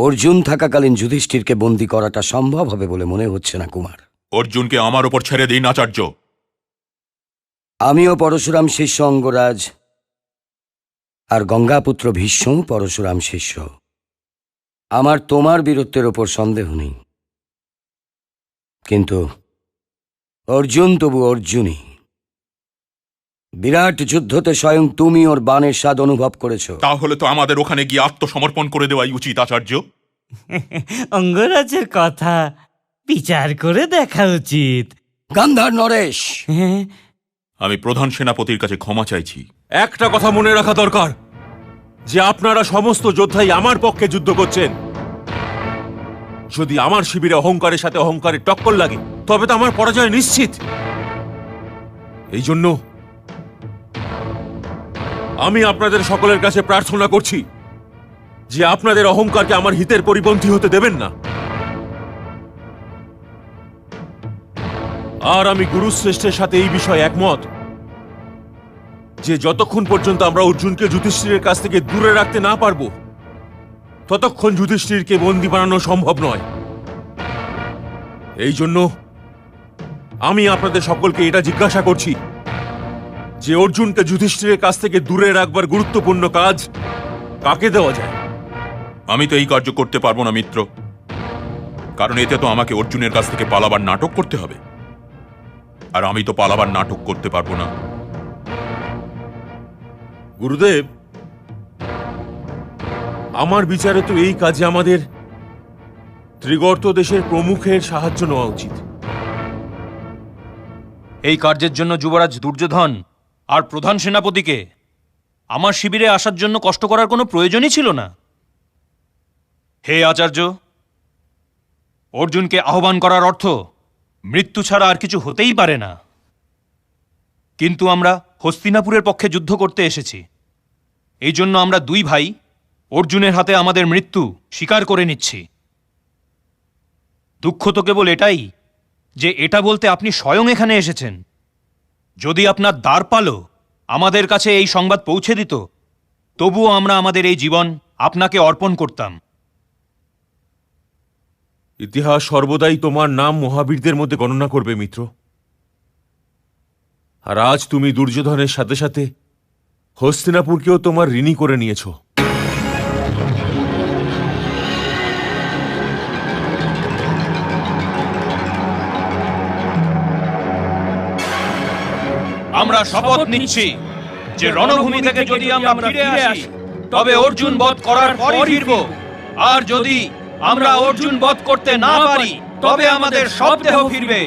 অর্জুন থাকাকালীন যুধিষ্ঠিরকে বন্দী করাটা সম্ভব হবে বলে মনে হচ্ছে না কুমার। অর্জুনকে আমার উপর ছেড়ে দিন আচার্য। আমিও পরশুরাম শিষ্য অঙ্গরাজ, আর গঙ্গাপুত্র ভীষ্ম পরশুরাম শিষ্য। আমার তোমার বীরত্বের ওপর সন্দেহ নেই, কিন্তু অর্জুন তবু অর্জুনই। বিরাট যুদ্ধতে স্বয়ং তুমি ওর বাণের স্বাদ অনুভব করেছ। তাহলে তো আমাদের ওখানে গিয়ে আত্মসমর্পণ করে দেওয়াই উচিত আচার্য। অঙ্গরাজের কথা বিচার করে দেখা উচিত। গান্ধার নরেশ, আমি প্রধান সেনাপতির কাছে ক্ষমা চাইছি। একটা কথা মনে রাখা দরকার যে আপনারা সমস্ত যোদ্ধাই আমার পক্ষে যুদ্ধ করছেন। যদি আমার শিবিরে অহংকারের সাথে অহংকারের টক্কর লাগে তবে তো আমার পরাজয় নিশ্চিত। এই জন্য আমি আপনাদের সকলের কাছে প্রার্থনা করছি যে আপনাদের অহংকারকে আমার হিতের পরিপন্থী হতে দেবেন না। আর আমি গুরুশ্রেষ্ঠের সাথে এই বিষয়ে একমত যে যতক্ষণ পর্যন্ত আমরা অর্জুনকে যুধিষ্ঠিরের কাছ থেকে দূরে রাখতে না পারবো ততক্ষণ যুধিষ্ঠিরকে বন্দী বানানো সম্ভব নয়। এই জন্য আমি আপনাদের সকলকে এটা জিজ্ঞাসা করছি যে অর্জুনকে যুধিষ্ঠিরের কাছ থেকে দূরে রাখবার গুরুত্বপূর্ণ কাজ কাকে দেওয়া যায়? আমি তো এই কার্য করতে পারবো না মিত্র, কারণ এতে তো আমাকে অর্জুনের কাছ থেকে পালাবার নাটক করতে হবে, আর আমি তো পালাবার নাটক করতে পারবো না। গুরুদেব, আমার বিচারে তো এই কাজে আমাদের ত্রিগর্ত দেশের প্রমুখের সাহায্য নেওয়া উচিত। এই কার্যের জন্য যুবরাজ দুর্যোধন আর প্রধান সেনাপতিকে আমার শিবিরে আসার জন্য কষ্ট করার কোনো প্রয়োজনই ছিল না। হে আচার্য, অর্জুনকে আহ্বান করার অর্থ মৃত্যু ছাড়া আর কিছু হতেই পারে না। কিন্তু আমরা হস্তিনাপুরের পক্ষে যুদ্ধ করতে এসেছি। এই জন্য আমরা দুই ভাই অর্জুনের হাতে আমাদের মৃত্যু স্বীকার করে নিচ্ছি। দুঃখ তো কেবল এটাই যে এটা বলতে আপনি স্বয়ং এখানে এসেছেন। যদি আপনার দ্বারপালও আমাদের কাছে এই সংবাদ পৌঁছে দিত, তবুও আমরা আমাদের এই জীবন আপনাকে অর্পণ করতাম। ইতিহাস সর্বদাই তোমার নাম মহাবীরদের মধ্যে গণনা করবে মিত্র। আর আজ তুমি দুর্যোধনের সাথে সাথে হস্তিনাপুরকেও তোমার ঋণী করে নিয়েছো। আমরা শপথ নিচ্ছি যে রণভূমি থেকে যদি আমরা ফিরে আসি তবে অর্জুন বধ করার পরই ফিরব, আর যদি আমরা অর্জুন বধ করতে না পারি তবে আমাদের সব দেহ ফিরবে।